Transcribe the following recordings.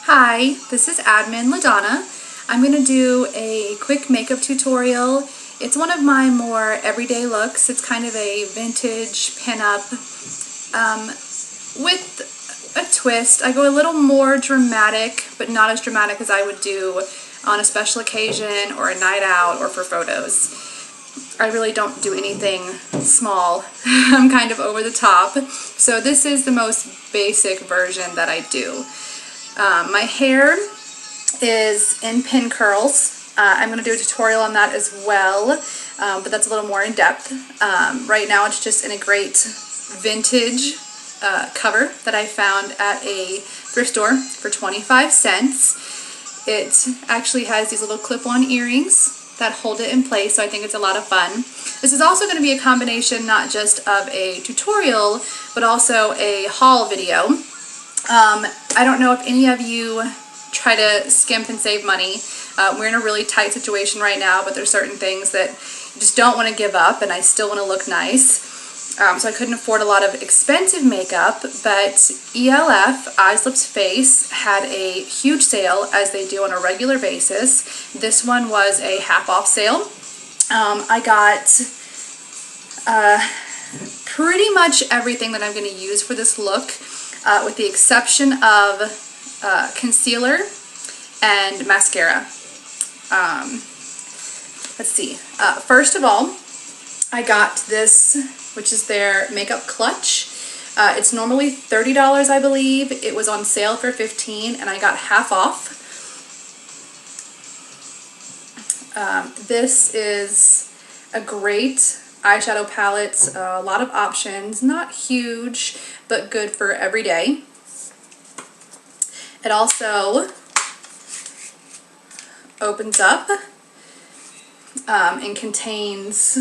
Hi, this is Admin LaDonna. I'm going to do a quick makeup tutorial. It's one of my more everyday looks. It's kind of a vintage pinup with a twist. I go a little more dramatic, but not as dramatic as I would do on a special occasion or a night out or for photos. I really don't do anything small. I'm kind of over the top. So this is the most basic version that I do. My hair is in pin curls. I'm going to do a tutorial on that as well, but that's a little more in depth. Right now it's just in a great vintage cover that I found at a thrift store for 25 cents. It actually has these little clip-on earrings that hold it in place, so I think it's a lot of fun. This is also going to be a combination not just of a tutorial, but also a haul video. I don't know if any of you try to skimp and save money. We're in a really tight situation right now, but there's certain things that you just don't want to give up, and I still want to look nice. So I couldn't afford a lot of expensive makeup, but e.l.f. Eyes, Lips, Face had a huge sale, as they do on a regular basis. This one was a half-off sale. I got pretty much everything that I'm going to use for this look, with the exception of concealer and mascara. Let's see. First of all, I got this, which is their makeup clutch. It's normally $30, I believe. It was on sale for $15, and I got half off. This is a great eyeshadow palette. A lot of options. Not huge, but good for every day. It also opens up and contains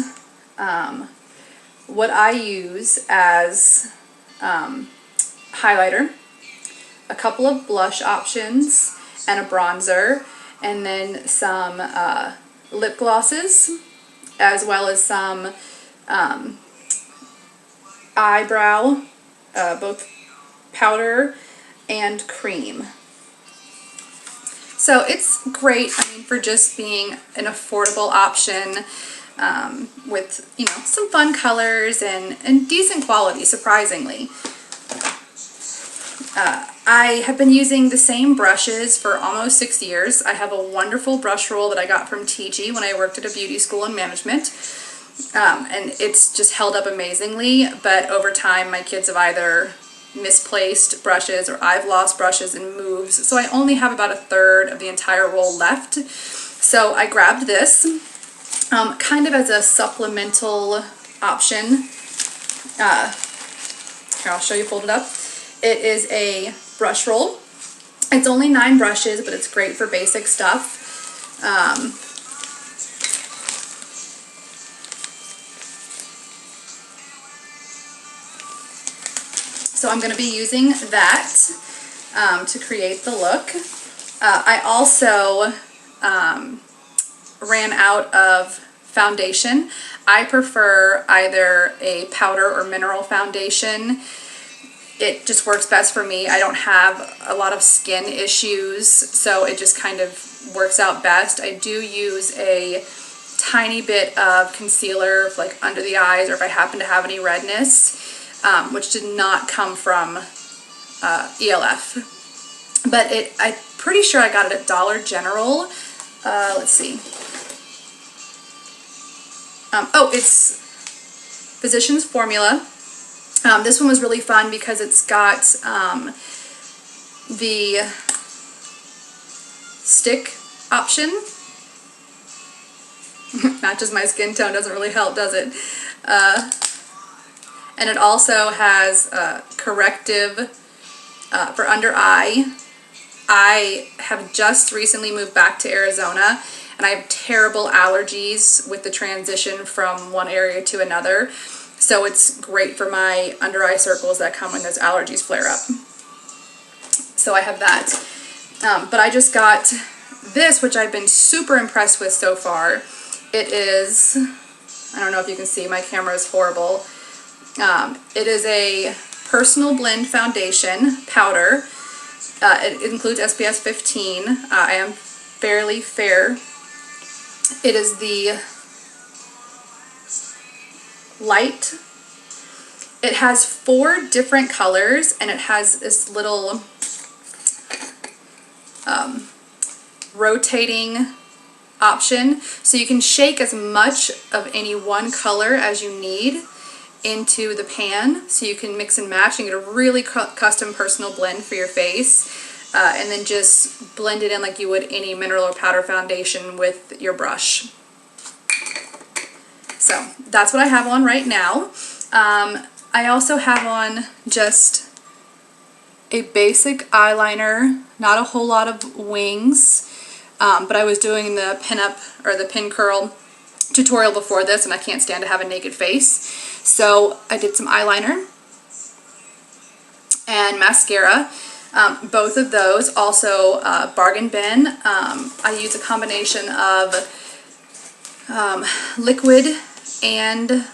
what I use as highlighter, a couple of blush options, and a bronzer, and then some lip glosses, as well as some eyebrow, both powder and cream. So it's great, I mean, for just being an affordable option with, you know, some fun colors and decent quality, surprisingly. I have been using the same brushes for almost 6 years. I have a wonderful brush roll that I got from TG when I worked at a beauty school in management. And it's just held up amazingly, but over time my kids have either misplaced brushes or I've lost brushes and moves, so I only have about a third of the entire roll left. So I grabbed this kind of as a supplemental option. Here, I'll show you, fold it up. It is a brush roll. It's only 9 brushes, but it's great for basic stuff. So I'm going to be using that to create the look. I also ran out of foundation. I prefer either a powder or mineral foundation. It just works best for me. I don't have a lot of skin issues, so it just kind of works out best. I do use a tiny bit of concealer, like under the eyes, or if I happen to have any redness, which did not come from e.l.f. But I'm pretty sure I got it at Dollar General. Let's see. Oh, it's Physicians Formula. This one was really fun because it's got the stick option. Matches my skin tone, doesn't really help, does it? And it also has corrective for under eye. I have just recently moved back to Arizona, and I have terrible allergies with the transition from one area to another. So it's great for my under eye circles that come when those allergies flare up. So I have that. But I just got this, which I've been super impressed with so far. It is, I don't know if you can see, my camera is horrible. It is a Personal Blend Foundation Powder. It includes SPF 15. I am fairly fair. It is the light. It has 4 different colors, and it has this little rotating option, so you can shake as much of any one color as you need into the pan, so you can mix and match and get a really custom personal blend for your face, and then just blend it in like you would any mineral or powder foundation with your brush. So that's what I have on right now. I also have on just a basic eyeliner, not a whole lot of wings, but I was doing the pinup or the pin curl tutorial before this, and I can't stand to have a naked face, so I did some eyeliner and mascara. Both of those also bargain bin. I use a combination of liquid and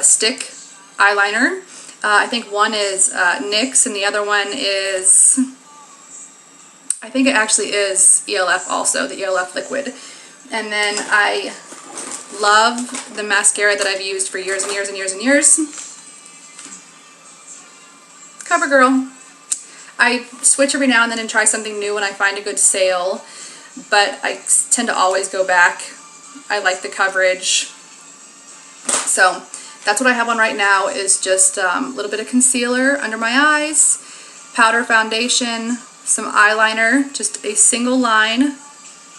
stick eyeliner. I think one is NYX and the other one is, I think it actually is e.l.f. also, the e.l.f. liquid. And then I love the mascara that I've used for years and years and years and years. CoverGirl. I switch every now and then and try something new when I find a good sale, but I tend to always go back. I like the coverage. So that's what I have on right now, is just a little bit of concealer under my eyes, powder foundation, some eyeliner, just a single line,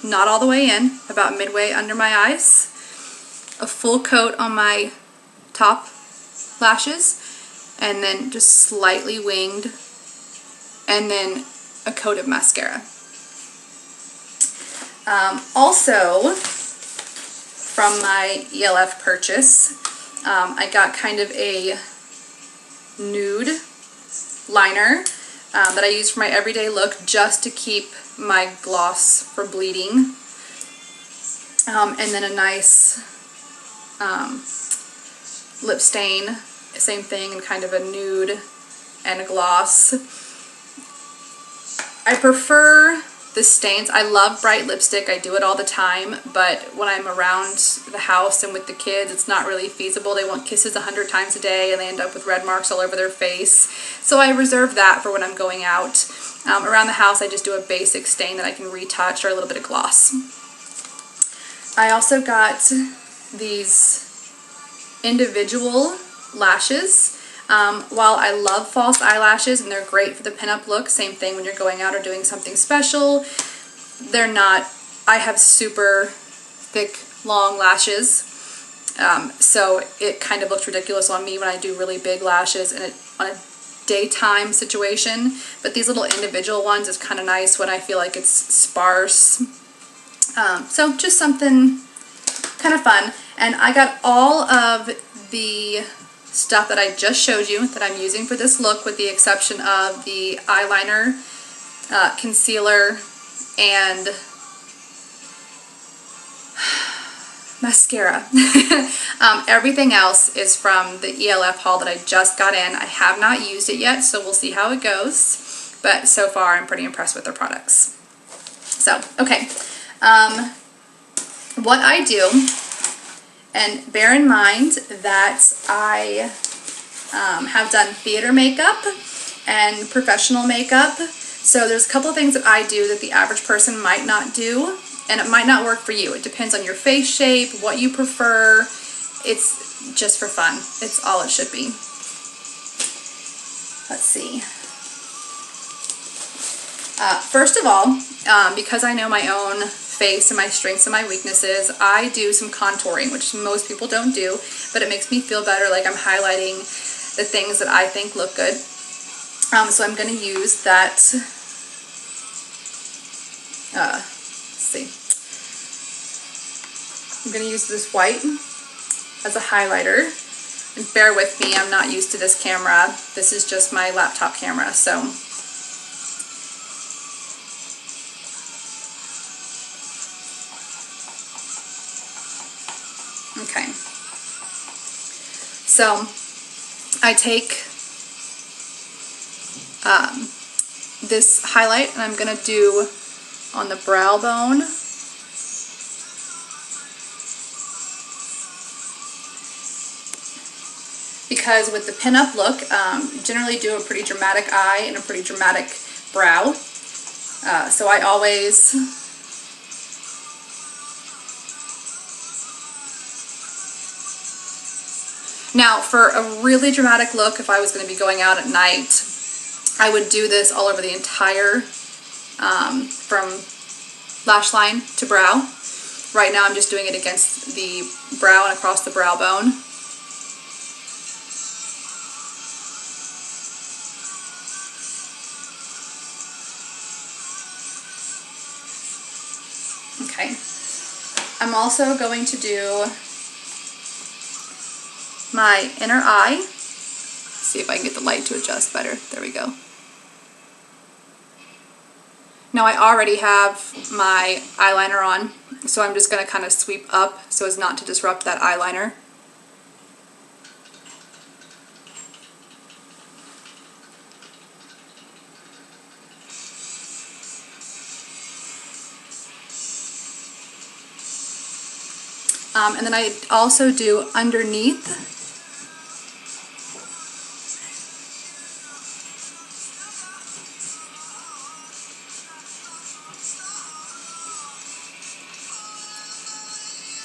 not all the way in, about midway under my eyes, a full coat on my top lashes, and then just slightly winged, and then a coat of mascara. Also, from my e.l.f. purchase, I got kind of a nude liner that I use for my everyday look, just to keep my gloss from bleeding. And then a nice lip stain, same thing, and kind of a nude and a gloss. I prefer the stains. I love bright lipstick. I do it all the time, but when I'm around the house and with the kids, it's not really feasible. They want kisses 100 times a day and they end up with red marks all over their face. So I reserve that for when I'm going out. Around the house, I just do a basic stain that I can retouch, or a little bit of gloss. I also got these individual lashes. While I love false eyelashes and they're great for the pinup look, same thing when you're going out or doing something special, they're not, I have super thick, long lashes, so it kind of looks ridiculous on me when I do really big lashes and on a daytime situation, but these little individual ones is kind of nice when I feel like it's sparse. So just something kind of fun. And I got all of the stuff that I just showed you that I'm using for this look, with the exception of the eyeliner, concealer, and mascara. Everything else is from the e.l.f. haul that I just got in. I have not used it yet, so we'll see how it goes, but so far I'm pretty impressed with their products. So, okay, what I do, and bear in mind that I have done theater makeup and professional makeup, so there's a couple of things that I do that the average person might not do, and it might not work for you. It depends on your face shape, what you prefer. It's just for fun. It's all it should be. Let's see. First of all, because I know my own face and my strengths and my weaknesses, I do some contouring, which most people don't do, but it makes me feel better, like I'm highlighting the things that I think look good. So I'm going to use that, let's see, I'm going to use this white as a highlighter, and bear with me, I'm not used to this camera. This is just my laptop camera, so okay. So I take this highlight, and I'm going to do on the brow bone. Because with the pinup look, generally do a pretty dramatic eye and a pretty dramatic brow. So I always now for a really dramatic look, if I was going to be going out at night, I would do this all over the entire from lash line to brow. Right now I'm just doing it against the brow and across the brow bone. Okay, I'm also going to do my inner eye. See if I can get the light to adjust better. There we go. Now I already have my eyeliner on, so I'm just going to kind of sweep up so as not to disrupt that eyeliner. And then I also do underneath.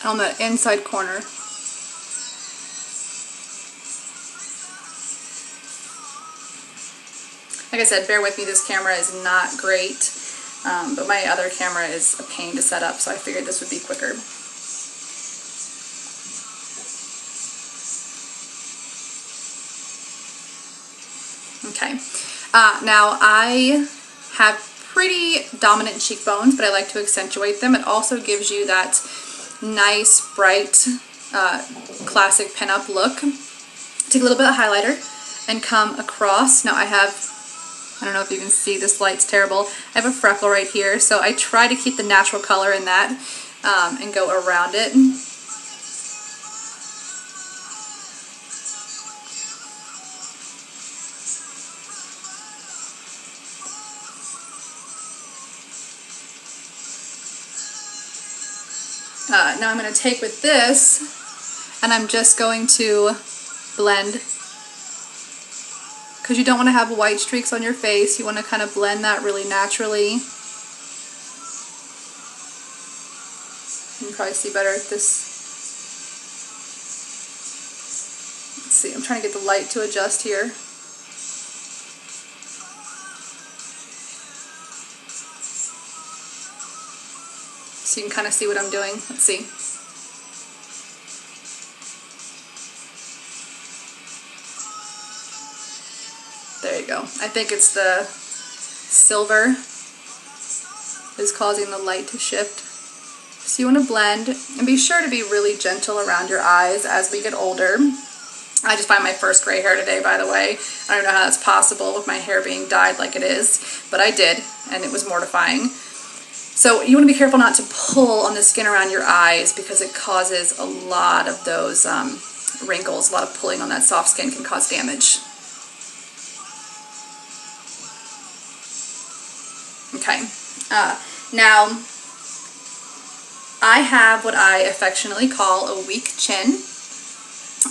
On the inside corner. Like I said, bear with me, this camera is not great, but my other camera is a pain to set up, so I figured this would be quicker. Okay, now I have pretty dominant cheekbones, but I like to accentuate them. It also gives you that nice, bright, classic pinup look. Take a little bit of highlighter and come across. Now I don't know if you can see, this light's terrible. I have a freckle right here, so I try to keep the natural color in that and go around it. Now I'm going to take with this, and I'm just going to blend, because you don't want to have white streaks on your face. You want to kind of blend that really naturally. You can probably see better at this. Let's see, I'm trying to get the light to adjust here. So you can kind of see what I'm doing. Let's see. There you go. I think it's the silver is causing the light to shift. So you want to blend, and be sure to be really gentle around your eyes as we get older. I just find my first gray hair today, by the way. I don't know how that's possible with my hair being dyed like it is, but I did, and it was mortifying. So you want to be careful not to pull on the skin around your eyes, because it causes a lot of those wrinkles. A lot of pulling on that soft skin can cause damage. Okay, now I have what I affectionately call a weak chin,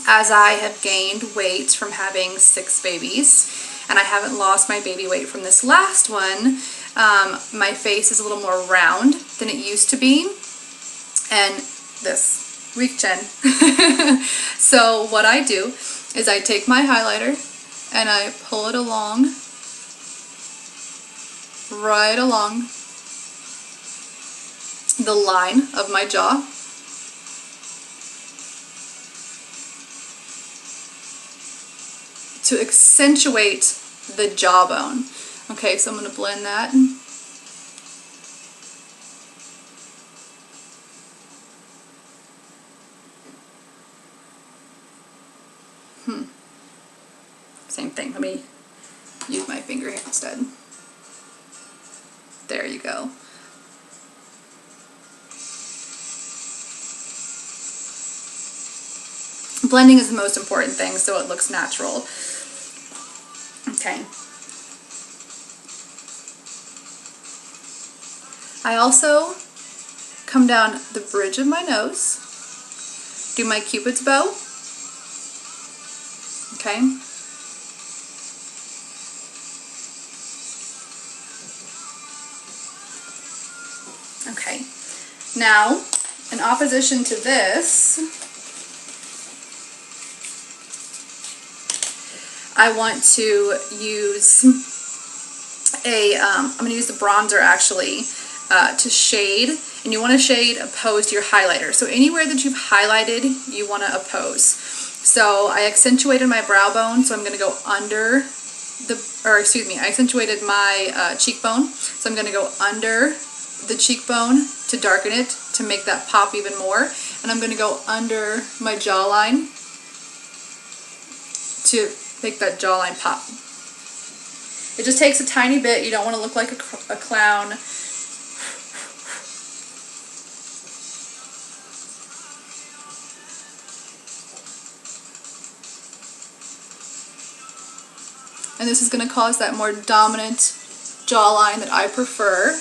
as I have gained weight from having 6 babies, and I haven't lost my baby weight from this last one. My face is a little more round than it used to be, and this weak chin. So what I do is I take my highlighter and I pull it along, right along the line of my jaw. To accentuate the jawbone. Okay, so I'm going to blend that. Same thing. Let me use my finger here instead. There you go. Blending is the most important thing, so it looks natural. Okay. I also come down the bridge of my nose, do my Cupid's bow, okay? Okay, now in opposition to this, I want to use I'm going to use the bronzer actually to shade, and you want to shade opposed to your highlighter. So anywhere that you've highlighted, you want to oppose. So I accentuated my brow bone, so I'm going to go under I accentuated my cheekbone, so I'm going to go under the cheekbone to darken it, to make that pop even more, and I'm going to go under my jawline to make that jawline pop. It just takes a tiny bit. You don't want to look like a clown. And this is going to cause that more dominant jawline that I prefer.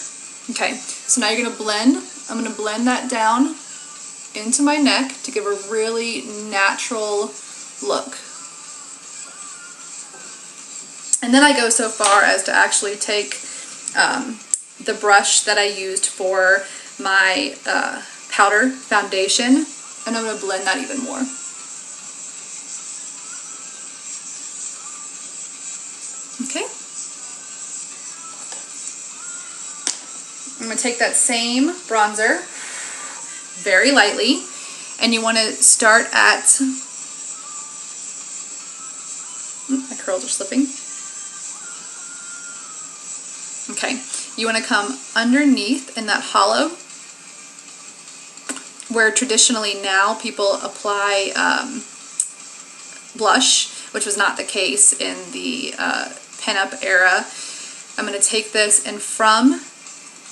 Okay, so now you're going to blend. I'm going to blend that down into my neck to give a really natural look. And then I go so far as to actually take the brush that I used for my powder foundation, and I'm going to blend that even more. Okay. I'm going to take that same bronzer very lightly, and you want to start at, my curls are slipping. Okay, you want to come underneath in that hollow where traditionally now people apply blush, which was not the case in the Pinup era. I'm going to take this, and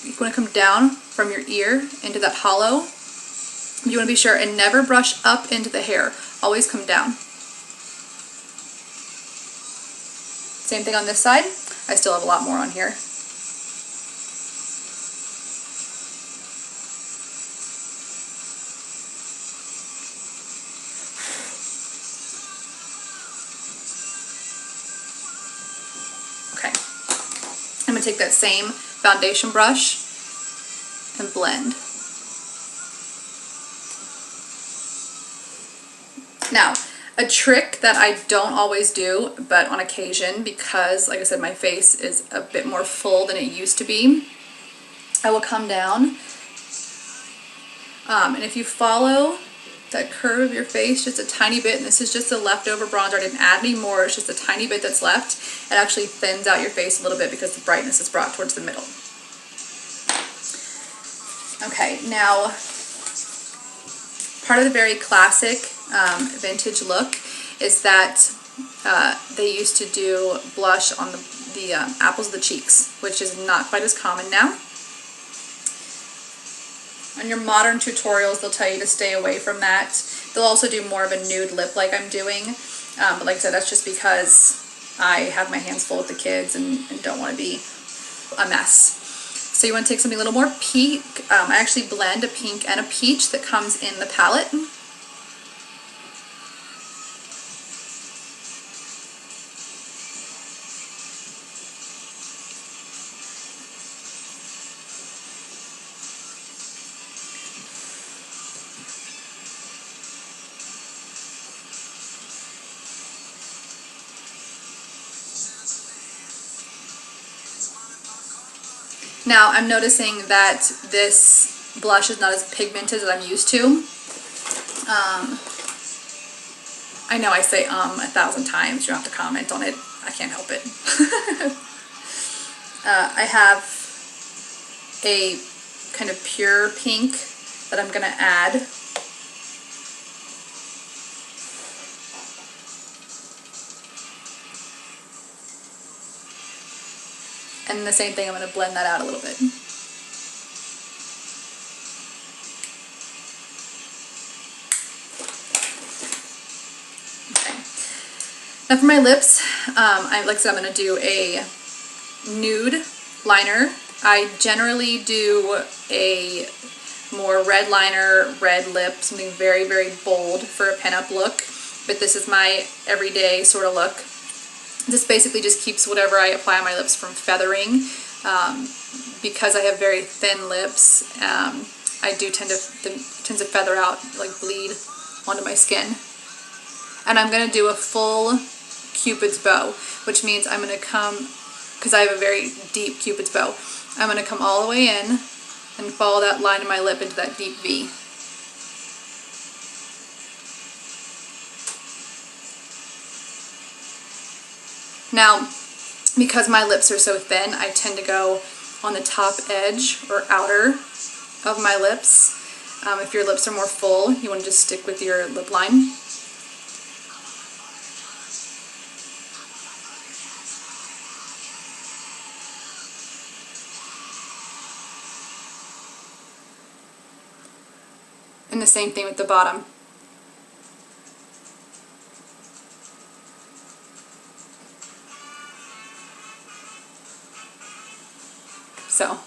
you want to come down from your ear into that hollow. You want to be sure and never brush up into the hair. Always come down. Same thing on this side. I still have a lot more on here. Okay. I'm going to take that same foundation brush and blend. Now, a trick that I don't always do, but on occasion, because, like I said, my face is a bit more full than it used to be, I will come down, and if you follow that curve of your face just a tiny bit, and this is just a leftover bronzer, I didn't add any more, it's just a tiny bit that's left, it actually thins out your face a little bit because the brightness is brought towards the middle. Okay, now, part of the very classic vintage look is that they used to do blush on the apples of the cheeks, which is not quite as common now. On your modern tutorials, they'll tell you to stay away from that. They'll also do more of a nude lip like I'm doing, but like I said, that's just because I have my hands full with the kids and don't want to be a mess. So you want to take something a little more pink. I actually blend a pink and a peach that comes in the palette. Now I'm noticing that this blush is not as pigmented as I'm used to. I know I say 1,000 times, you don't have to comment on it, I can't help it. I have a kind of pure pink that I'm going to add. And the same thing, I'm going to blend that out a little bit. Okay. Now for my lips, like I said, I'm going to do a nude liner I generally do a more red liner, red lip, something very, very bold for a pinup look. But this is my everyday sort of look. This basically just keeps whatever I apply on my lips from feathering. Because I have very thin lips, I do tend to feather out, like bleed onto my skin. And I'm going to do a full Cupid's bow, which means I'm going to come, because I have a very deep Cupid's bow, I'm going to come all the way in and follow that line in my lip into that deep V. Now, because my lips are so thin, I tend to go on the top edge or outer of my lips. If your lips are more full, you want to just stick with your lip line. And the same thing with the bottom. So.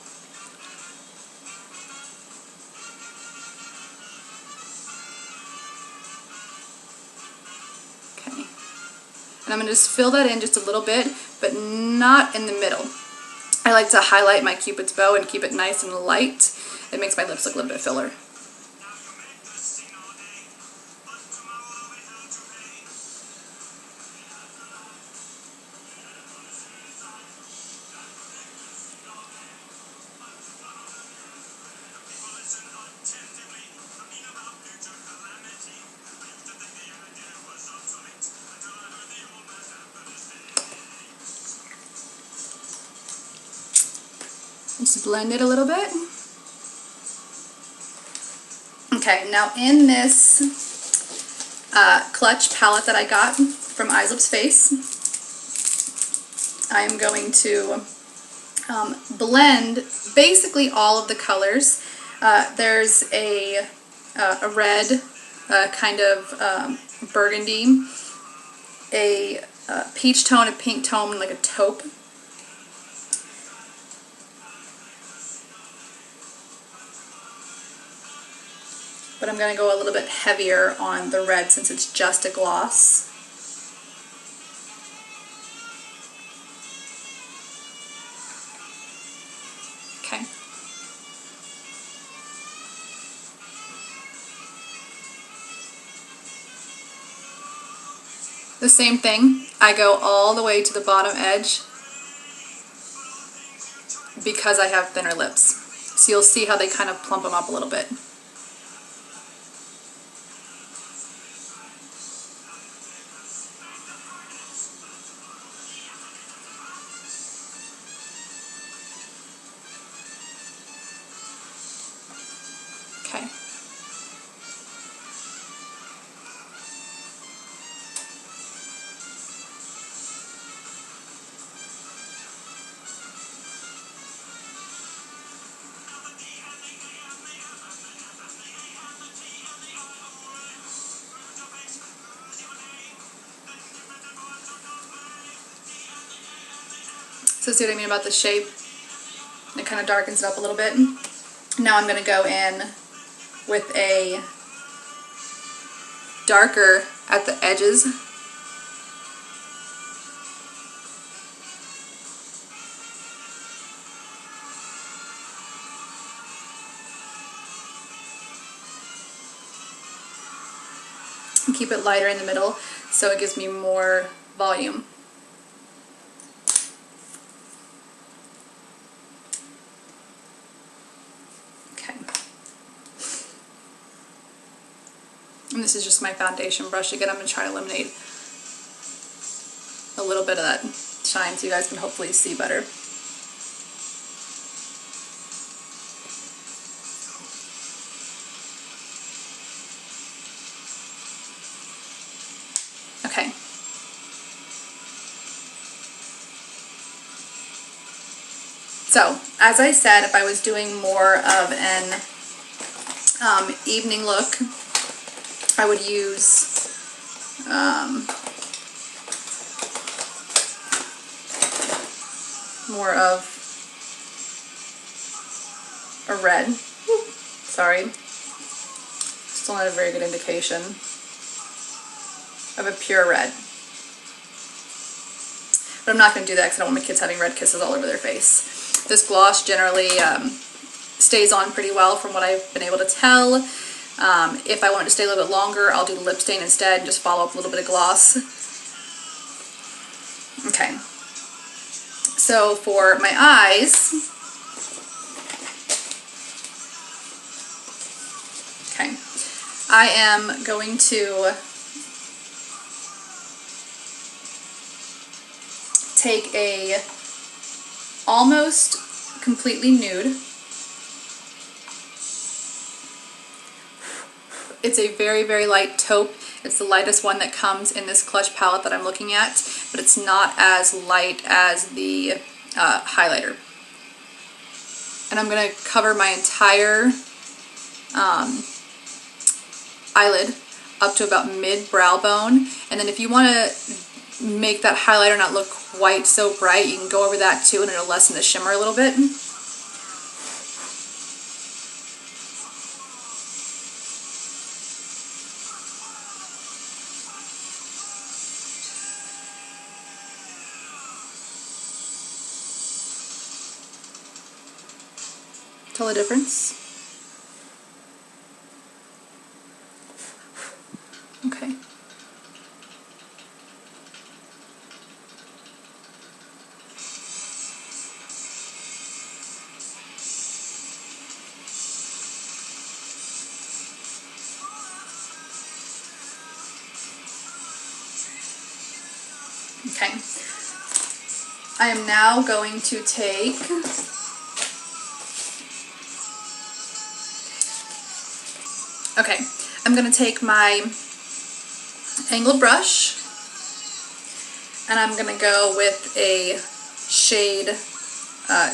Okay. And I'm going to just fill that in just a little bit, but not in the middle. I like to highlight my Cupid's bow and keep it nice and light. It makes my lips look a little bit filler. Just blend it a little bit. Okay, now in this clutch palette that I got from e.l.f. Face, I am going to blend basically all of the colors. There's a red, kind of burgundy, a peach tone, a pink tone, like a taupe. But I'm going to go a little bit heavier on the red since it's just a gloss. Okay. The same thing, I go all the way to the bottom edge because I have thinner lips. So you'll see how they kind of plump them up a little bit. Okay. So see what I mean about the shape? It kind of darkens it up a little bit. Now I'm going to go in with a darker at the edges. And keep it lighter in the middle so it gives me more volume. And this is just my foundation brush. Again, I'm going to try to eliminate a little bit of that shine so you guys can hopefully see better. Okay. So, as I said, if I was doing more of an evening look, I would use more of a red. Sorry. Still not a very good indication of a pure red. But I'm not going to do that because I don't want my kids having red kisses all over their face. This gloss generally stays on pretty well from what I've been able to tell. If I want it to stay a little bit longer, I'll do the lip stain instead and just follow up a little bit of gloss. Okay. So for my eyes, okay, I am going to take a almost completely nude. It's a very, very light taupe. It's the lightest one that comes in this Clutch palette that I'm looking at, but it's not as light as the highlighter. And I'm going to cover my entire eyelid up to about mid-brow bone. And then if you want to make that highlighter not look quite so bright, you can go over that too and it'll lessen the shimmer a little bit. Tell the difference? Okay. Okay. I am now going to take I'm going to take my angled brush and I'm going to go with a shade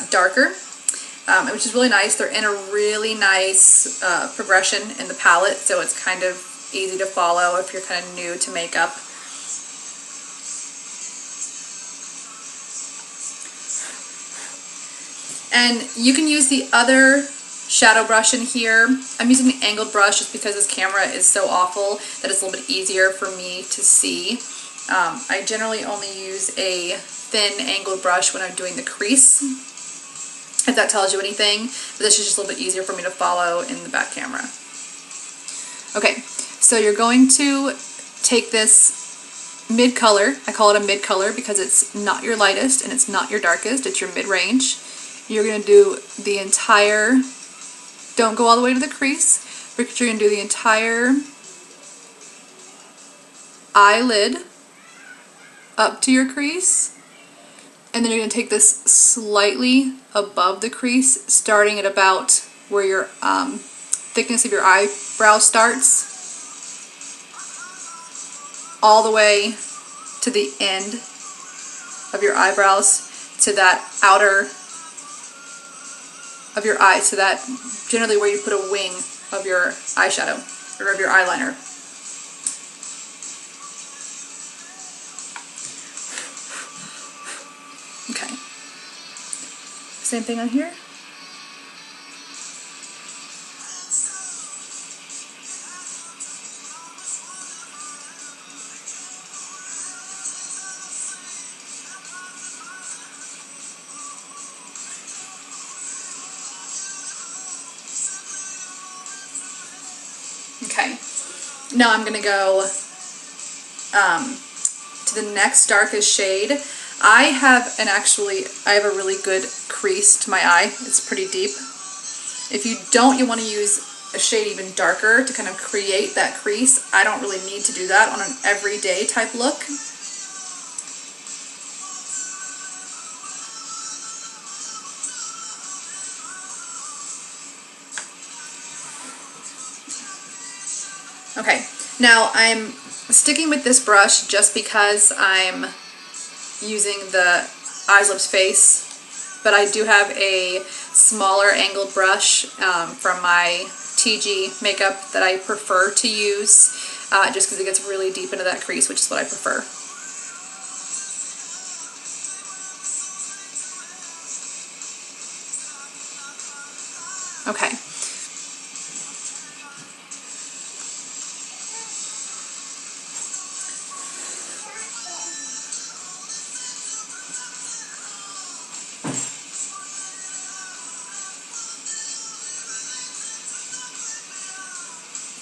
darker, which is really nice. They're in a really nice progression in the palette, so it's kind of easy to follow if you're kind of new to makeup. And you can use the other shadow brush in here. I'm using the angled brush just because this camera is so awful that it's a little bit easier for me to see. I generally only use a thin angled brush when I'm doing the crease, if that tells you anything, but this is just a little bit easier for me to follow in the back camera. Okay, so you're going to take this mid-color. I call it a mid-color because it's not your lightest and it's not your darkest, it's your mid-range. You're going to do the entire, don't go all the way to the crease, but you're going to do the entire eyelid up to your crease, and then you're going to take this slightly above the crease, starting at about where your thickness of your eyebrow starts, all the way to the end of your eyebrows, to that outer of your eye, so that generally where you put a wing of your eyeshadow or of your eyeliner. Okay. Same thing on here. Okay, now I'm going to go to the next darkest shade. I have a really good crease to my eye. It's pretty deep. If you don't, you want to use a shade even darker to kind of create that crease. I don't really need to do that on an everyday type look. Okay, now I'm sticking with this brush just because I'm using the Eyes, Lips, Face, but I do have a smaller angled brush from my TG makeup that I prefer to use just because it gets really deep into that crease, which is what I prefer. Okay.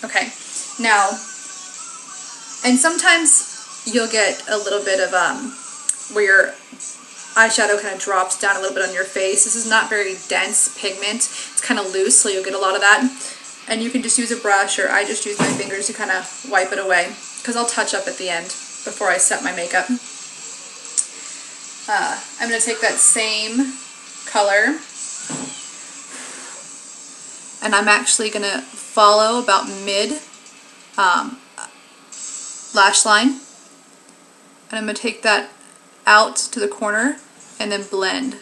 Okay, now, and sometimes you'll get a little bit of where your eyeshadow kind of drops down a little bit on your face. This is not very dense pigment. It's kind of loose, so you'll get a lot of that. And you can just use a brush, or I just use my fingers to kind of wipe it away, because I'll touch up at the end before I set my makeup. I'm going to take that same color, and I'm actually going to follow about mid lash line, and I'm going to take that out to the corner and then blend.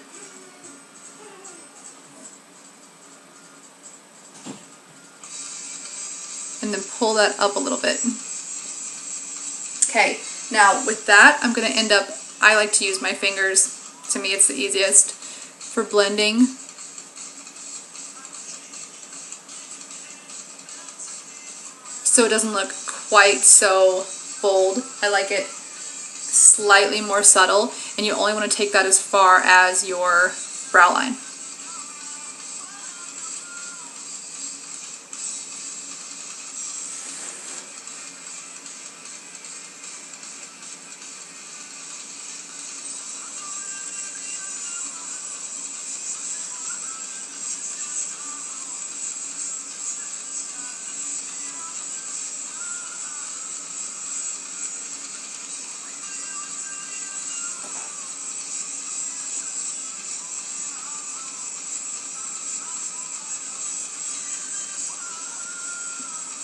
And then pull that up a little bit. Okay, now with that, I'm going to end up, I like to use my fingers. To me, it's the easiest for blending. So it doesn't look quite so bold. I like it slightly more subtle, and you only want to take that as far as your brow line.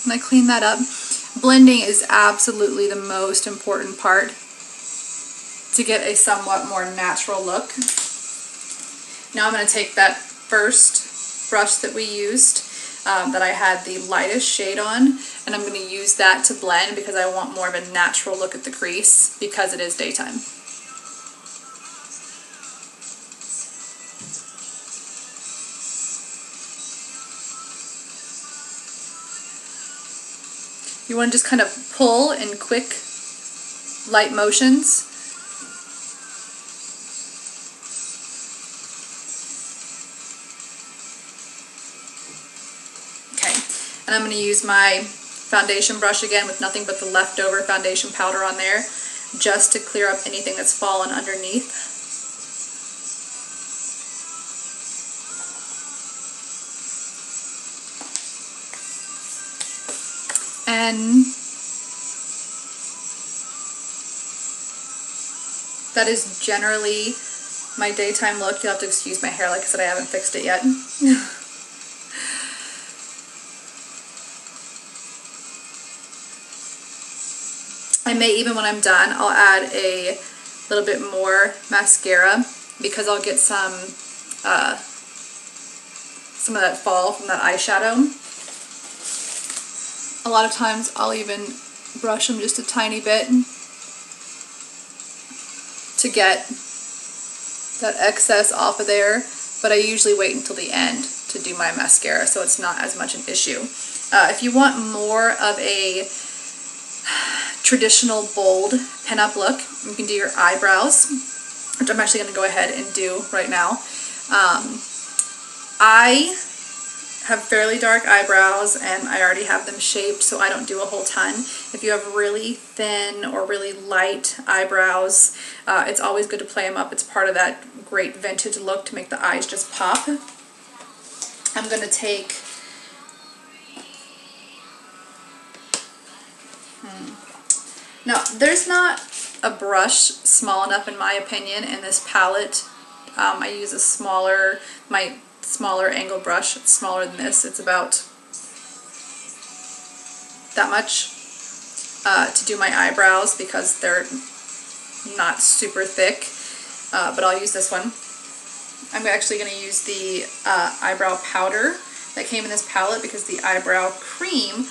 And I clean that up. Blending is absolutely the most important part to get a somewhat more natural look. Now I'm going to take that first brush that we used, that I had the lightest shade on, and I'm going to use that to blend because I want more of a natural look at the crease because it is daytime. You want to just kind of pull in quick, light motions. Okay, and I'm going to use my foundation brush again with nothing but the leftover foundation powder on there, just to clear up anything that's fallen underneath. And that is generally my daytime look. You'll have to excuse my hair, like I said, I haven't fixed it yet. I may, even when I'm done, I'll add a little bit more mascara because I'll get some of that fall from that eyeshadow. A lot of times I'll even brush them just a tiny bit to get that excess off of there, but I usually wait until the end to do my mascara, so it's not as much an issue. If you want more of a traditional bold pinup look, you can do your eyebrows, which I'm actually going to go ahead and do right now. I have fairly dark eyebrows and I already have them shaped, so I don't do a whole ton. If you have really thin or really light eyebrows, it's always good to play them up. It's part of that great vintage look to make the eyes just pop. I'm going to take now, there's not a brush small enough in my opinion in this palette. I use a smaller angle brush. It's smaller than this. It's about that much to do my eyebrows because they're not super thick, but I'll use this one. I'm actually going to use the eyebrow powder that came in this palette because the eyebrow cream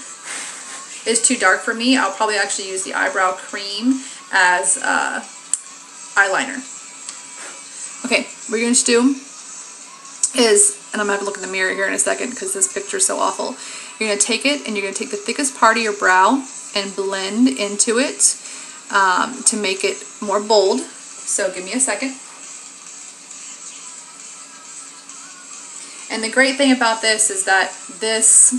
is too dark for me. I'll probably actually use the eyebrow cream as eyeliner. Okay, we're going to do is, and I'm gonna have to look in the mirror here in a second because this picture's so awful. You're gonna take it and you're gonna take the thickest part of your brow and blend into it to make it more bold. So give me a second. And the great thing about this is that this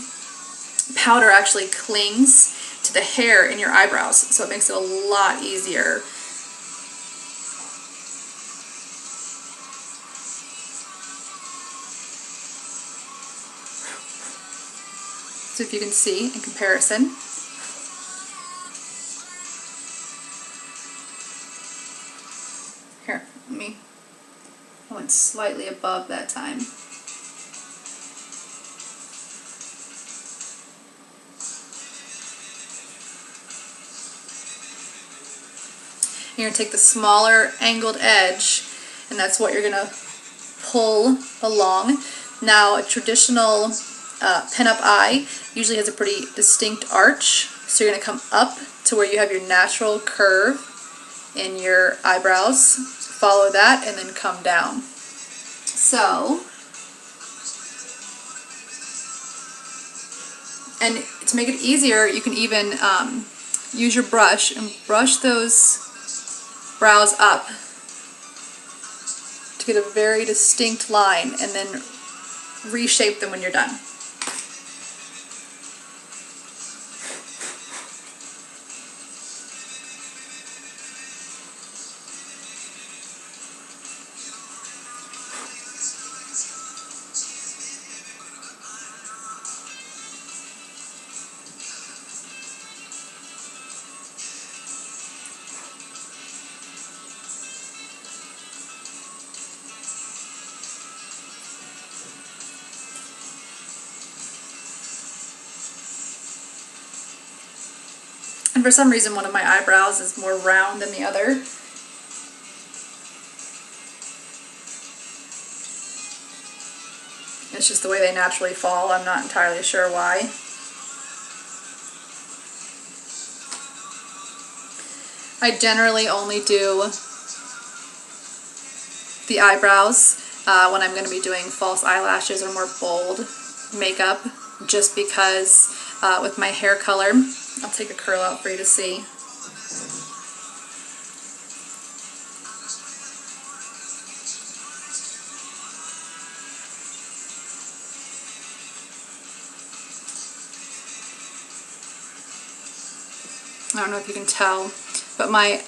powder actually clings to the hair in your eyebrows, so it makes it a lot easier. So if you can see in comparison. Here, I went slightly above that time. You're going to take the smaller angled edge, and that's what you're going to pull along. Now, a traditional pinup eye usually has a pretty distinct arch, so you're going to come up to where you have your natural curve in your eyebrows. Follow that, and then come down. So, and to make it easier, you can even use your brush and brush those brows up to get a very distinct line, and then reshape them when you're done. And for some reason, one of my eyebrows is more round than the other. It's just the way they naturally fall. I'm not entirely sure why. I generally only do the eyebrows when I'm going to be doing false eyelashes or more bold makeup, just because with my hair color, I'll take a curl out for you to see. I don't know if you can tell, but my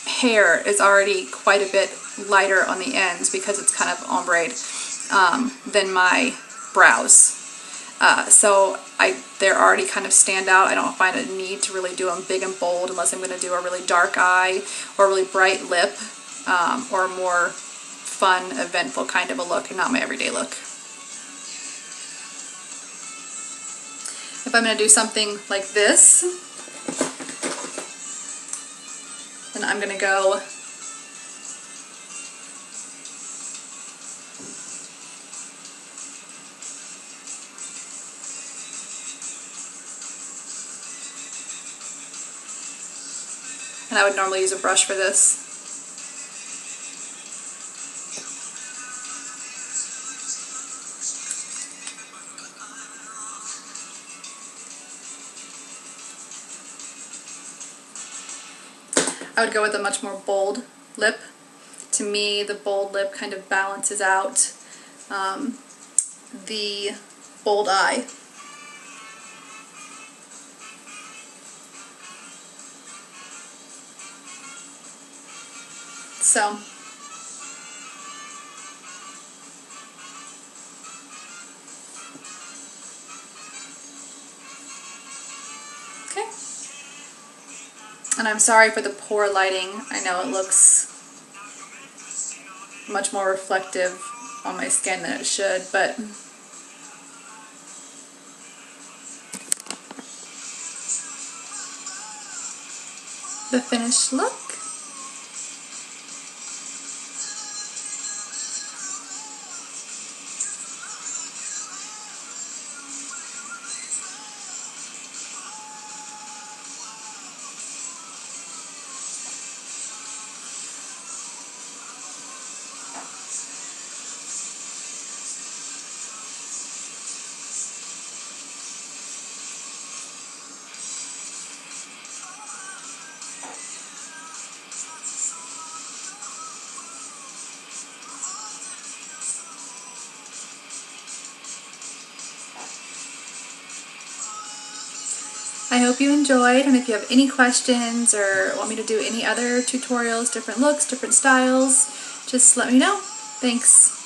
hair is already quite a bit lighter on the ends because it's kind of ombre than my brows. So they're already kind of stand out. I don't find a need to really do them big and bold unless I'm going to do a really dark eye or a really bright lip or a more fun, eventful kind of a look and not my everyday look. If I'm going to do something like this, then I'm going to go and I would normally use a brush for this. I would go with a much more bold lip. To me, the bold lip kind of balances out the bold eye. So, okay. And I'm sorry for the poor lighting. I know it looks much more reflective on my skin than it should, but the finished look. I hope you enjoyed, and if you have any questions or want me to do any other tutorials, different looks, different styles, just let me know. Thanks.